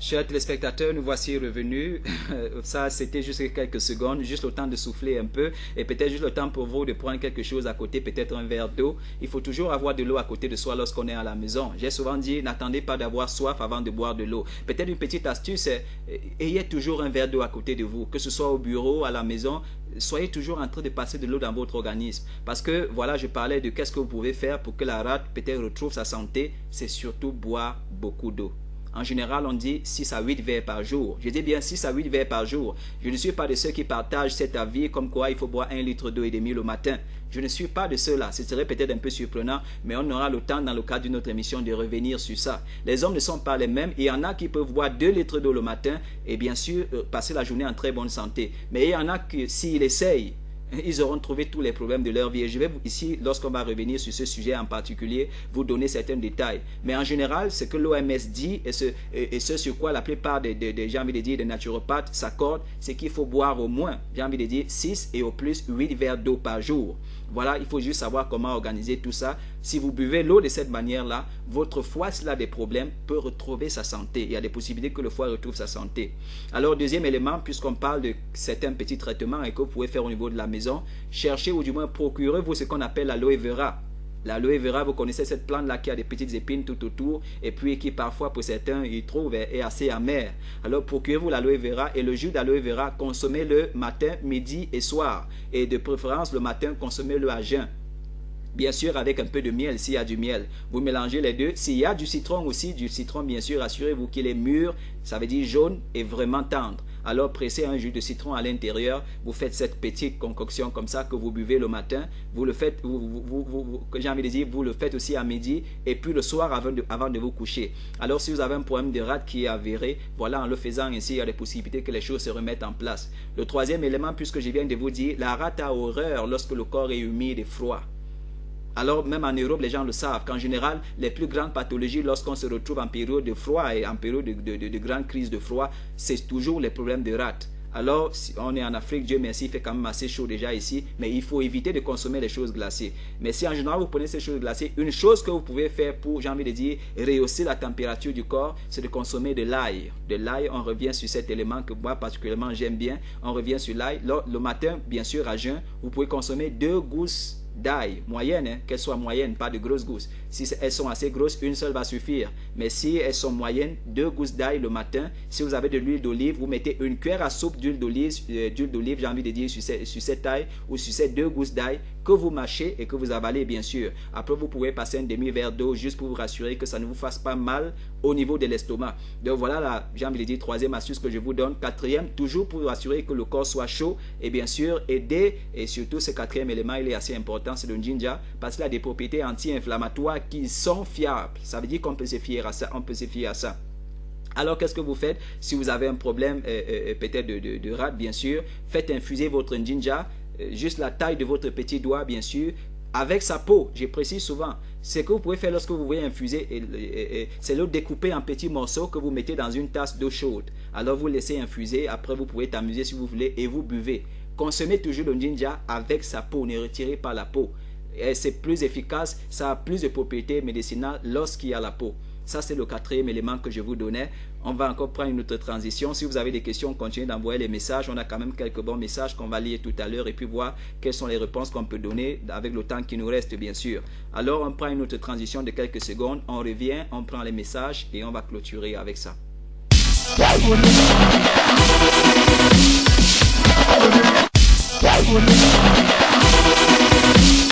Chers téléspectateurs, nous voici revenus. Ça, c'était juste quelques secondes, juste le temps de souffler un peu et peut-être juste le temps pour vous de prendre quelque chose à côté, peut-être un verre d'eau. Il faut toujours avoir de l'eau à côté de soi lorsqu'on est à la maison. J'ai souvent dit, n'attendez pas d'avoir soif avant de boire de l'eau. Peut-être une petite astuce, ayez toujours un verre d'eau à côté de vous, que ce soit au bureau, à la maison. Soyez toujours en train de passer de l'eau dans votre organisme. Parce que, voilà, je parlais de qu'est-ce que vous pouvez faire pour que la rate peut-être retrouve sa santé. C'est surtout boire beaucoup d'eau. En général, on dit 6 à 8 verres par jour. Je dis bien 6 à 8 verres par jour. Je ne suis pas de ceux qui partagent cet avis comme quoi il faut boire 1 litre d'eau et demi le matin. Je ne suis pas de ceux-là. Ce serait peut-être un peu surprenant, mais on aura le temps dans le cadre d'une autre émission de revenir sur ça. Les hommes ne sont pas les mêmes. Il y en a qui peuvent boire 2 litres d'eau le matin et bien sûr passer la journée en très bonne santé. Mais il y en a qui, s'ils essayent, ils auront trouvé tous les problèmes de leur vie. Et je vais ici, lorsqu'on va revenir sur ce sujet en particulier, vous donner certains détails. Mais en général, ce que l'OMS dit et ce sur quoi la plupart j'ai envie de dire, des naturopathes s'accordent, c'est qu'il faut boire au moins, j'ai envie de dire, 6 et au plus 8 verres d'eau par jour. Voilà, il faut juste savoir comment organiser tout ça. Si vous buvez l'eau de cette manière-là, votre foie, s'il a des problèmes, peut retrouver sa santé. Il y a des possibilités que le foie retrouve sa santé. Alors, deuxième élément, puisqu'on parle de certains petits traitements et que vous pouvez faire au niveau de la maison, cherchez ou du moins procurez-vous ce qu'on appelle l'aloe vera. L'aloe vera, vous connaissez cette plante-là qui a des petites épines tout autour et puis qui parfois pour certains ils trouvent est assez amère. Alors procurez-vous l'aloe vera et le jus d'aloe vera, consommez-le matin, midi et soir. Et de préférence le matin, consommez-le à jeun. Bien sûr avec un peu de miel s'il y a du miel. Vous mélangez les deux. S'il y a du citron aussi, du citron bien sûr, assurez-vous qu'il est mûr, ça veut dire jaune et vraiment tendre. Alors pressez un jus de citron à l'intérieur, vous faites cette petite concoction comme ça que vous buvez le matin, vous le faites, j'ai envie de dire, vous le faites aussi à midi et puis le soir avant de vous coucher. Alors si vous avez un problème de rate qui est avéré, voilà, en le faisant ainsi, il y a des possibilités que les choses se remettent en place. Le troisième élément, puisque je viens de vous dire, la rate a horreur lorsque le corps est humide et froid. Alors même en Europe, les gens le savent qu'en général, les plus grandes pathologies lorsqu'on se retrouve en période de froid et en période de grande crise de froid, c'est toujours les problèmes de rate. Alors, si on est en Afrique, Dieu merci, il fait quand même assez chaud déjà ici, mais il faut éviter de consommer les choses glacées. Mais si en général vous prenez ces choses glacées, une chose que vous pouvez faire pour, j'ai envie de dire, rehausser la température du corps, c'est de consommer de l'ail. De l'ail, on revient sur cet élément que moi particulièrement j'aime bien, on revient sur l'ail. Le matin, bien sûr, à jeun, vous pouvez consommer 2 gousses d'ail, moyenne, hein, qu'elles soient moyennes, pas de grosses gousses. Si elles sont assez grosses, une seule va suffire. Mais si elles sont moyennes, 2 gousses d'ail le matin. Si vous avez de l'huile d'olive, vous mettez une cuillère à soupe d'huile d'olive, j'ai envie de dire, sur cette ail ou sur ces 2 gousses d'ail que vous mâchez et que vous avalez bien sûr. Après, vous pouvez passer un demi-verre d'eau juste pour vous rassurer que ça ne vous fasse pas mal au niveau de l'estomac. Donc voilà, j'ai envie de dire, troisième astuce que je vous donne. Quatrième, toujours pour vous assurer que le corps soit chaud et bien sûr aider, et surtout ce quatrième élément, il est assez important, c'est le ginger parce qu'il a des propriétés anti-inflammatoires qui sont fiables. Ça veut dire qu'on peut se fier à ça, Alors, qu'est-ce que vous faites? Si vous avez un problème peut-être de rate, bien sûr, faites infuser votre ginger, juste la taille de votre petit doigt, bien sûr, avec sa peau. Je précise souvent. Ce que vous pouvez faire lorsque vous voulez infuser, c'est le découper en petits morceaux que vous mettez dans une tasse d'eau chaude. Alors, vous laissez infuser. Après, vous pouvez t'amuser si vous voulez et vous buvez. Consommez toujours le ginger avec sa peau. Ne retirez pas la peau. C'est plus efficace. Ça a plus de propriétés médicinales lorsqu'il y a la peau. Ça, c'est le quatrième élément que je vous donnais. On va encore prendre une autre transition. Si vous avez des questions, continuez d'envoyer les messages. On a quand même quelques bons messages qu'on va lire tout à l'heure et puis voir quelles sont les réponses qu'on peut donner avec le temps qui nous reste, bien sûr. Alors, on prend une autre transition de quelques secondes. On revient, on prend les messages et on va clôturer avec ça.